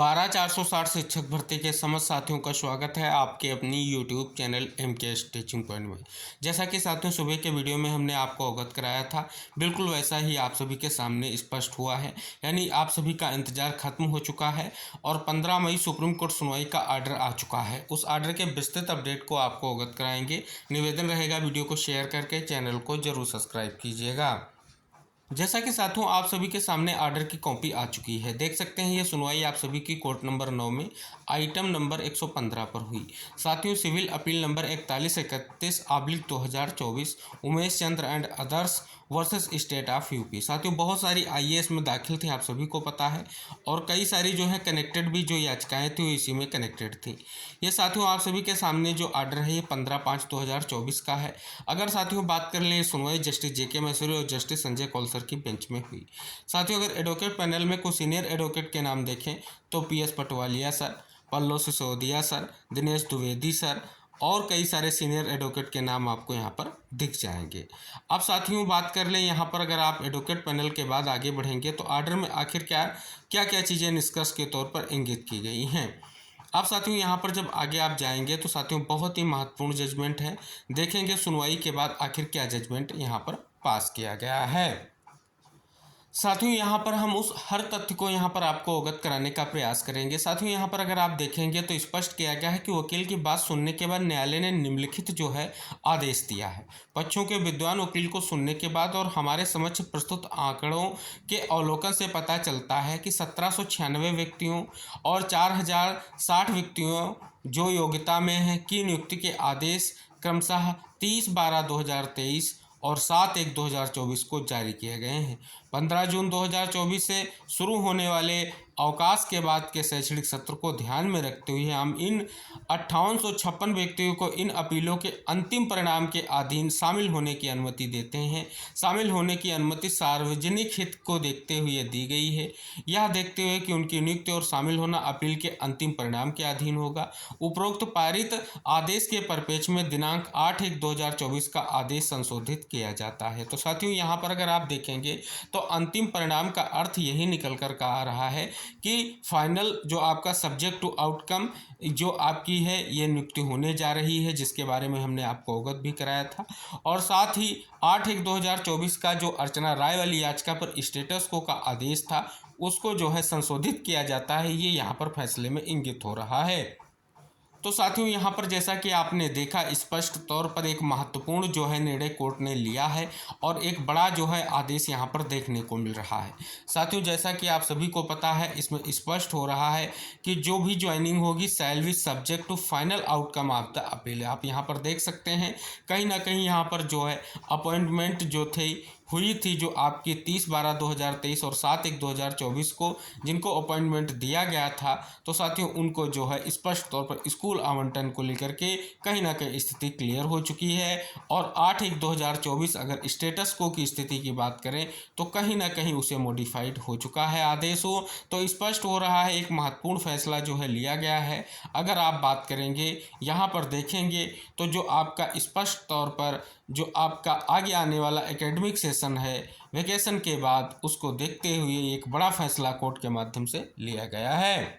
12,460 शिक्षक भर्ती के समस्त साथियों का स्वागत है आपके अपनी YouTube channel MK teaching point में। जैसा कि साथियों सुबह के वीडियो में हमने आपको अवगत कराया था, बिल्कुल वैसा ही आप सभी के सामने स्पष्ट हुआ है। यानी आप सभी का इंतजार खत्म हो चुका है और 15 मई सुप्रीम कोर्ट सुनवाई का आर्डर आ चुका है। उस आर्डर के विस्तृत अपडेट को आपको अवगत कराएंगे। निवेदन रहेगा वीडियो को शेयर करके चैनल को जरूर सब्सक्राइब कीजिएगा। जैसा कि साथियों आप सभी के सामने आर्डर की कॉपी आ चुकी है, देख सकते हैं ये सुनवाई आप सभी की कोर्ट नंबर 9 में आइटम नंबर 115 पर हुई। साथियों civil appeal number 4131/2024 Umesh Chandra and others versus state of UP. साथियों बहुत सारी IAS में दाखिल थी, आप सभी को पता है, और कई सारी जो है कनेक्टेड भी जो याचिकाएँ थी वो इसी में कनेक्टेड थी। ये साथियों आप सभी के सामने जो आर्डर है ये 15/5/2024 का है। अगर साथियों बात कर लें सुनवाई जस्टिस JK मैसूरी और जस्टिस संजय कौलसर की बेंच में हुई। साथियों अगर एडवोकेट पैनल में कुछ सीनियर एडवोकेट के नाम देखें तो PS Patwalia sir, Pallav Sisodia sir, Dinesh Dwivedi sir और कई सारे सीनियर एडवोकेट के नाम आपको यहाँ पर दिख जाएंगे। अब साथियों बात कर लें यहाँ पर, अगर आप एडवोकेट पैनल के बाद आगे बढ़ेंगे तो आर्डर में आखिर क्या क्या चीज़ें निष्कर्ष के तौर पर इंगित की गई हैं। अब साथियों यहाँ पर जब आगे आप जाएंगे तो साथियों बहुत ही महत्वपूर्ण जजमेंट है। देखेंगे सुनवाई के बाद आखिर क्या जजमेंट यहाँ पर पास किया गया है। साथियों यहाँ पर हम उस हर तथ्य को यहाँ पर आपको अवगत कराने का प्रयास करेंगे। साथियों यहाँ पर अगर आप देखेंगे तो स्पष्ट किया गया है कि वकील की बात सुनने के बाद न्यायालय ने निम्नलिखित जो है आदेश दिया है। पक्षों के विद्वान वकील को सुनने के बाद और हमारे समक्ष प्रस्तुत आंकड़ों के अवलोकन से पता चलता है कि 1796 व्यक्तियों और 4060 व्यक्तियों जो योग्यता में हैं की नियुक्ति के आदेश क्रमशः 30/12/2023 और 7/1/2024 को जारी किए गए हैं। 15 जून 2024 से शुरू होने वाले अवकाश के बाद के शैक्षणिक सत्र को ध्यान में रखते हुए हम इन 5856 व्यक्तियों को इन अपीलों के अंतिम परिणाम के अधीन शामिल होने की अनुमति देते हैं। शामिल होने की अनुमति सार्वजनिक हित को देखते हुए दी गई है, यह देखते हुए कि उनकी नियुक्ति और शामिल होना अपील के अंतिम परिणाम के अधीन होगा। उपरोक्त पारित आदेश के परिप्रेक्ष्य में दिनांक 8/1/2024 का आदेश संशोधित किया जाता है। तो साथियों यहाँ पर अगर आप देखेंगे तो अंतिम परिणाम का अर्थ यही निकल कर आ रहा है कि फाइनल जो आपका सब्जेक्ट टू आउटकम जो आपकी है ये नियुक्ति होने जा रही है, जिसके बारे में हमने आपको अवगत भी कराया था। और साथ ही 8/1/2024 का जो अर्चना राय वाली याचिका पर स्टेटस को का आदेश था उसको जो है संशोधित किया जाता है, ये यहाँ पर फैसले में इंगित हो रहा है। तो साथियों यहाँ पर जैसा कि आपने देखा स्पष्ट तौर पर एक महत्वपूर्ण जो है निर्णय कोर्ट ने लिया है और एक बड़ा जो है आदेश यहाँ पर देखने को मिल रहा है। साथियों जैसा कि आप सभी को पता है इसमें स्पष्ट हो रहा है कि जो भी ज्वाइनिंग होगी shall be subject to final outcome of the appeal. आप यहाँ पर देख सकते हैं कहीं ना कहीं यहाँ पर जो है अपॉइंटमेंट जो थे हुई थी जो आपकी 30/12/2023 और 7/1/2024 को जिनको अपॉइंटमेंट दिया गया था, तो साथियों उनको जो है स्पष्ट तौर पर स्कूल आवंटन को लेकर के कहीं ना कहीं स्थिति क्लियर हो चुकी है। और 8/1/2024 अगर स्टेटस को की स्थिति की बात करें तो कहीं ना कहीं उसे मॉडिफाइड हो चुका है आदेश हो। तो स्पष्ट हो रहा है एक महत्वपूर्ण फैसला जो है लिया गया है। अगर आप बात करेंगे यहाँ पर देखेंगे तो जो आपका स्पष्ट तौर पर जो आपका आगे आने वाला एकेडमिक सेशन है वेकेशन के बाद उसको देखते हुए एक बड़ा फैसला कोर्ट के माध्यम से लिया गया है।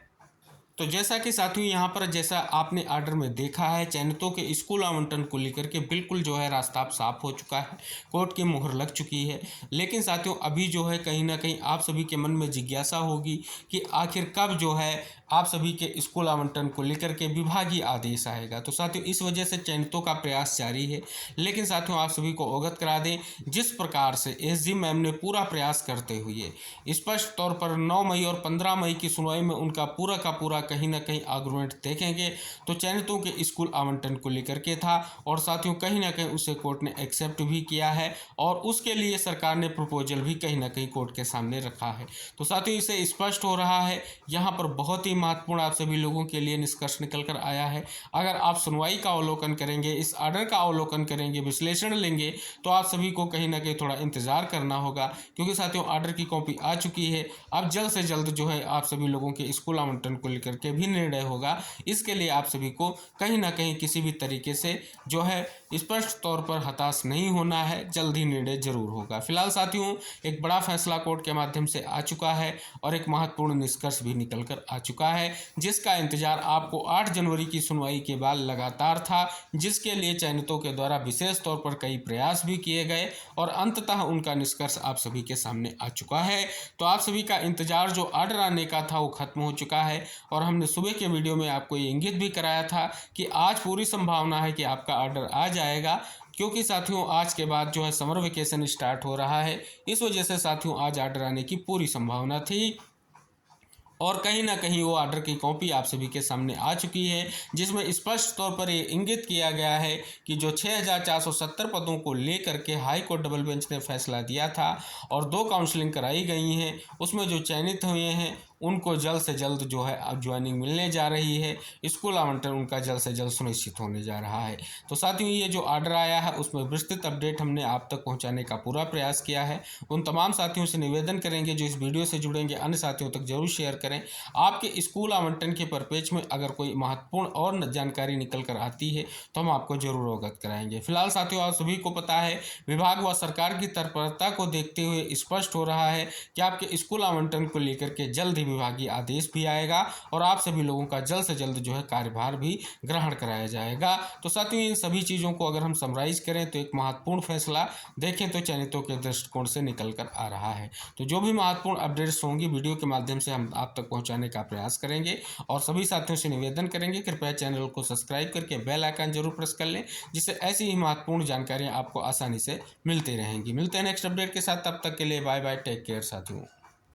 तो जैसा कि साथियों यहाँ पर जैसा आपने आर्डर में देखा है चयनितों के स्कूल आवंटन को लेकर के बिल्कुल जो है रास्ता साफ हो चुका है, कोर्ट की मुहर लग चुकी है। लेकिन साथियों अभी जो है कहीं ना कहीं आप सभी के मन में जिज्ञासा होगी कि आखिर कब जो है आप सभी के स्कूल आवंटन को लेकर के विभागीय आदेश आएगा। तो साथियों इस वजह से चयनितों का प्रयास जारी है। लेकिन साथियों आप सभी को अवगत करा दें जिस प्रकार से SG मैम ने पूरा प्रयास करते हुए स्पष्ट तौर पर 9 मई और 15 मई की सुनवाई में उनका पूरा का पूरा कहीं ना कहीं आर्गुमेंट देखेंगे तो चयनितों के स्कूल आवंटन को लेकर के था और साथियों कहीं ना कहीं उसे कोर्ट ने एक्सेप्ट भी किया है और उसके लिए सरकार ने प्रपोजल भी कहीं ना कहीं कोर्ट के सामने रखा है। तो साथियों इसे स्पष्ट हो रहा है यहाँ पर बहुत ही महत्वपूर्ण आप सभी लोगों के लिए निष्कर्ष निकल कर आया है। अगर आप सुनवाई का अवलोकन करेंगे, इस आर्डर का अवलोकन करेंगे, विश्लेषण लेंगे तो आप सभी को कहीं ना कहीं थोड़ा इंतजार करना होगा, क्योंकि साथियों आर्डर की कॉपी आ चुकी है। अब जल्द से जल्द जो है आप सभी लोगों के स्कूल आवंटन को लेकर लेकर के भी निर्णय होगा। इसके लिए आप सभी को कहीं ना कहीं किसी भी तरीके से जो है स्पष्ट तौर पर हताश नहीं होना है, जल्द ही निर्णय जरूर होगा। फिलहाल साथियों, एक बड़ा फैसला कोर्ट के माध्यम से आ चुका है और एक महत्वपूर्ण निष्कर्ष भी निकल कर आ चुका है, जिसका इंतजार आपको 8 जनवरी की सुनवाई के बाद लगातार था, जिसके लिए चयनितों के द्वारा विशेष तौर पर कई प्रयास भी किए गए और अंततः उनका निष्कर्ष आप सभी के सामने आ चुका है। तो आप सभी का इंतजार जो ऑर्डर आने का था वो खत्म हो चुका है और हमने सुबह के वीडियो में आपको ये इंगित भी कराया था कि आज पूरी संभावना है कि आपका ऑर्डर आ जाएगा, क्योंकि साथियों आज के बाद जो है समर वेकेशन स्टार्ट हो रहा है। इस वजह से साथियों आज ऑर्डर आने की पूरी संभावना थी और कहीं ना कहीं वो ऑर्डर की कॉपी आप सभी के सामने आ चुकी है, जिसमें स्पष्ट तौर पर ये इंगित किया गया है कि जो 6470 पदों को लेकर के हाई कोर्ट डबल बेंच ने फैसला दिया था और 2 काउंसलिंग कराई गई हैं, उसमें जो चयनित हुए हैं उनको जल्द से जल्द जो है अब ज्वाइनिंग मिलने जा रही है। स्कूल आवंटन उनका जल्द से जल्द सुनिश्चित होने जा रहा है। तो साथियों, ये जो ऑर्डर आया है उसमें विस्तृत अपडेट हमने आप तक पहुंचाने का पूरा प्रयास किया है। उन तमाम साथियों से निवेदन करेंगे जो इस वीडियो से जुड़ेंगे, अन्य साथियों तक जरूर शेयर करें। आपके स्कूल आवंटन के परपेज में अगर कोई महत्वपूर्ण और जानकारी निकल कर आती है तो हम आपको जरूर अवगत कराएंगे। फिलहाल साथियों, आप सभी को पता है विभाग व सरकार की तत्परता को देखते हुए स्पष्ट हो रहा है कि आपके स्कूल आवंटन को लेकर के जल्द ही विभागीय आदेश भी आएगा और आप सभी लोगों का जल्द से जल्द जो है कार्यभार भी ग्रहण कराया जाएगा। तो साथियों, इन सभी चीज़ों को अगर हम समराइज करें तो एक महत्वपूर्ण फैसला देखें तो चयनितों के दृष्टिकोण से निकल कर आ रहा है। तो जो भी महत्वपूर्ण अपडेट्स होंगी वीडियो के माध्यम से हम आप तक पहुंचाने का प्रयास करेंगे और सभी साथियों से निवेदन करेंगे कृपया चैनल को सब्सक्राइब करके बेल आइकन जरूर प्रेस कर लें, जिससे ऐसी ही महत्वपूर्ण जानकारियां आपको आसानी से मिलती रहेंगी। मिलते हैं नेक्स्ट अपडेट के साथ, तब तक के लिए बाय बाय, टेक केयर साथियों।